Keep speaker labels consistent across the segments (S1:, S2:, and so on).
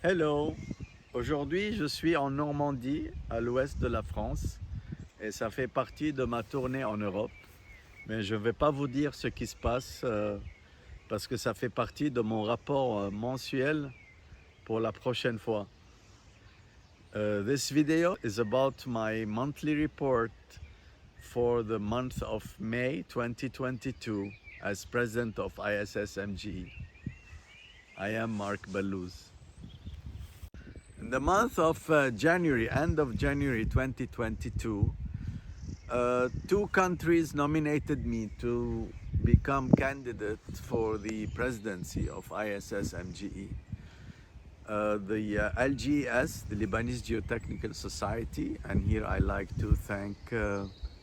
S1: Hello, aujourd'hui je suis en Normandie, à l'ouest de la France, et ça fait partie de ma tournée en Europe. Mais je ne vais pas vous dire ce qui se passe parce que ça fait partie de mon rapport mensuel pour la prochaine fois. This video is about my monthly report for the month of May 2022 as president of ISSMGE. I am Mark Ballouz. In the month of January, end of January 2022, two countries nominated me to become candidate for the presidency of ISSMGE. The LGS, the Lebanese Geotechnical Society, and here I like to thank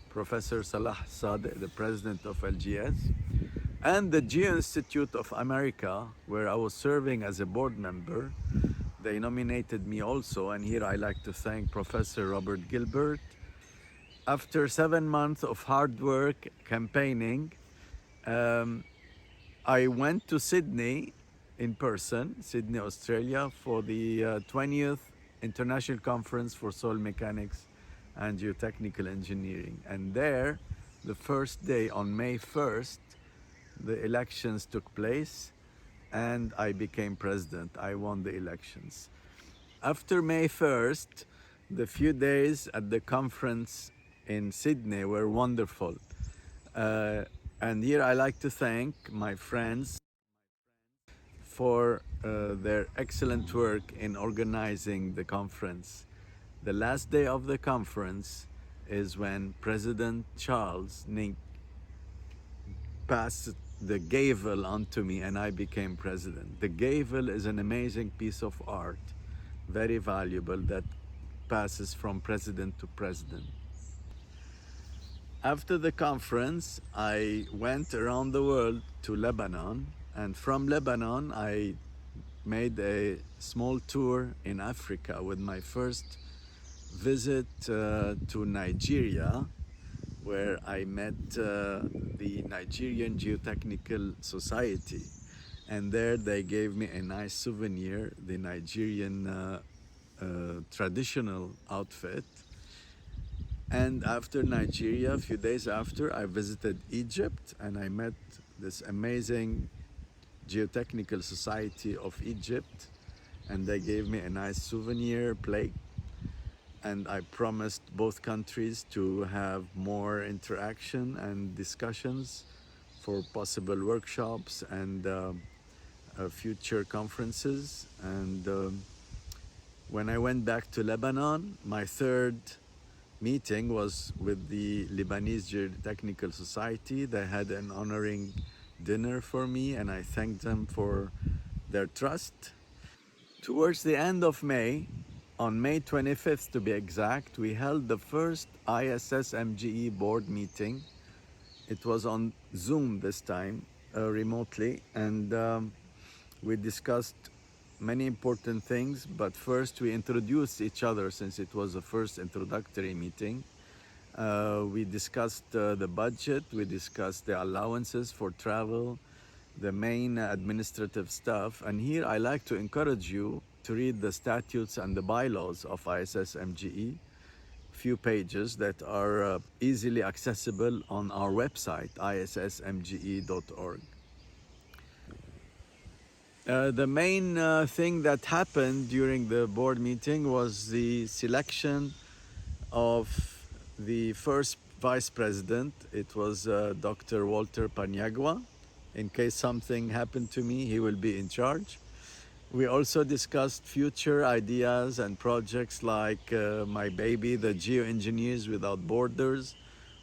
S1: Professor Salah Sadeh, the president of LGS, and the Geo Institute of America, where I was serving as a board member. They nominated me also, and here I like to thank Professor Robert Gilbert. After 7 months of hard work campaigning, I went to Sydney in person, Sydney, Australia, for the 20th International Conference for Soil Mechanics and Geotechnical Engineering. And there, the first day on May 1st, the elections took place and I became president. I won the elections. After May 1st, the few days at the conference in Sydney were wonderful. And here I like to thank my friends for their excellent work in organizing the conference. The last day of the conference is when President Charles Nink passed the gavel onto me and I became president. The gavel is an amazing piece of art, very valuable, that passes from president to president. After the conference, I went around the world to Lebanon, and from Lebanon, I made a small tour in Africa with my first visit to Nigeria, where I met the Nigerian Geotechnical Society. And there they gave me a nice souvenir, the Nigerian traditional outfit. And after Nigeria, a few days after, I visited Egypt and I met this amazing Geotechnical Society of Egypt, and they gave me a nice souvenir plate. And I promised both countries to have more interaction and discussions for possible workshops and future conferences. And when I went back to Lebanon, my third meeting was with the Lebanese Geotechnical Society. They had an honoring dinner for me, and I thanked them for their trust. Towards the end of May, on May 25th to be exact, we held the first ISSMGE board meeting. It was on Zoom this time, remotely, and we discussed many important things, but first we introduced each other since it was the first introductory meeting. We discussed the budget, we discussed the allowances for travel, the main administrative stuff, and here I like to encourage you to read the statutes and the bylaws of ISSMGE, few pages that are easily accessible on our website, issmge.org. The main thing that happened during the board meeting was the selection of the first vice president. It was Dr. Walter Paniagua. In case something happened to me, he will be in charge. We also discussed future ideas and projects like my baby, the Geoengineers Without Borders.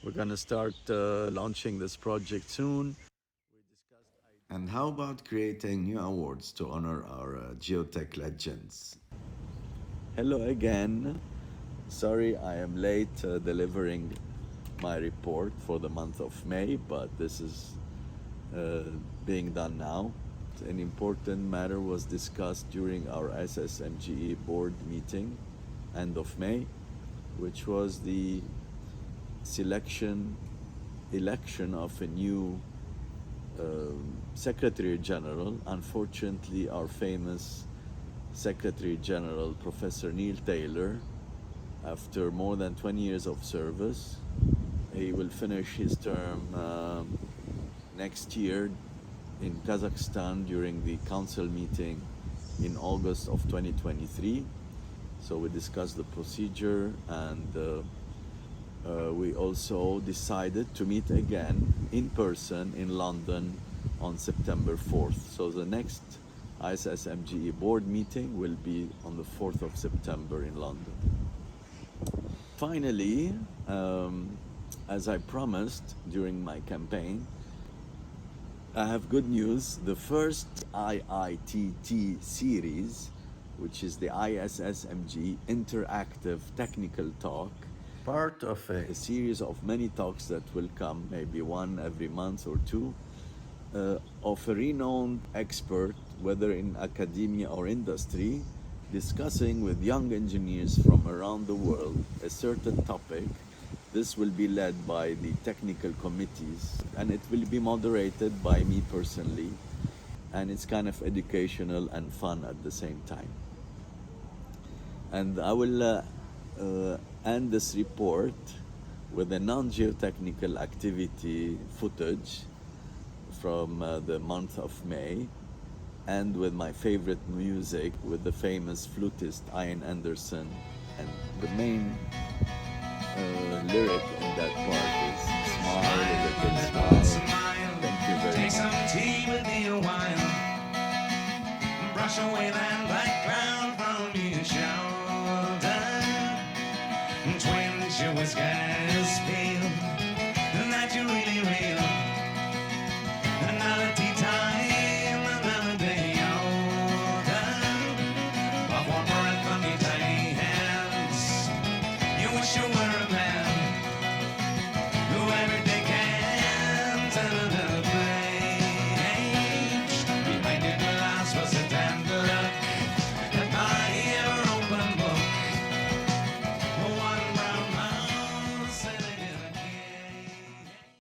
S1: We're going to start launching this project soon.
S2: And how about creating new awards to honor our geotech legends?
S1: Hello again. Sorry I am late delivering my report for the month of May, but this is being done now. An important matter was discussed during our ISSMGE board meeting, end of May, which was the election of a new Secretary General. Unfortunately, our famous Secretary General Professor Neil Taylor, after more than 20 years of service. He will finish his term next year in Kazakhstan during the council meeting in August of 2023. So we discussed the procedure, and we also decided to meet again in person in London on September 4th. So the next ISSMGE board meeting will be on the 4th of September in London. Finally, as I promised during my campaign, I have good news. The first IITT series, which is the ISSMG Interactive Technical Talk,
S2: Part of
S1: a series of many talks that will come, maybe one every month or two, of a renowned expert, whether in academia or industry, discussing with young engineers from around the world a certain topic. This will be led by the technical committees, and it will be moderated by me personally, and it's kind of educational and fun at the same time. And I will end this report with a non-geotechnical activity footage from the month of May, and with my favorite music with the famous flutist Ian Anderson. And the main lyric in that part is "Smile is a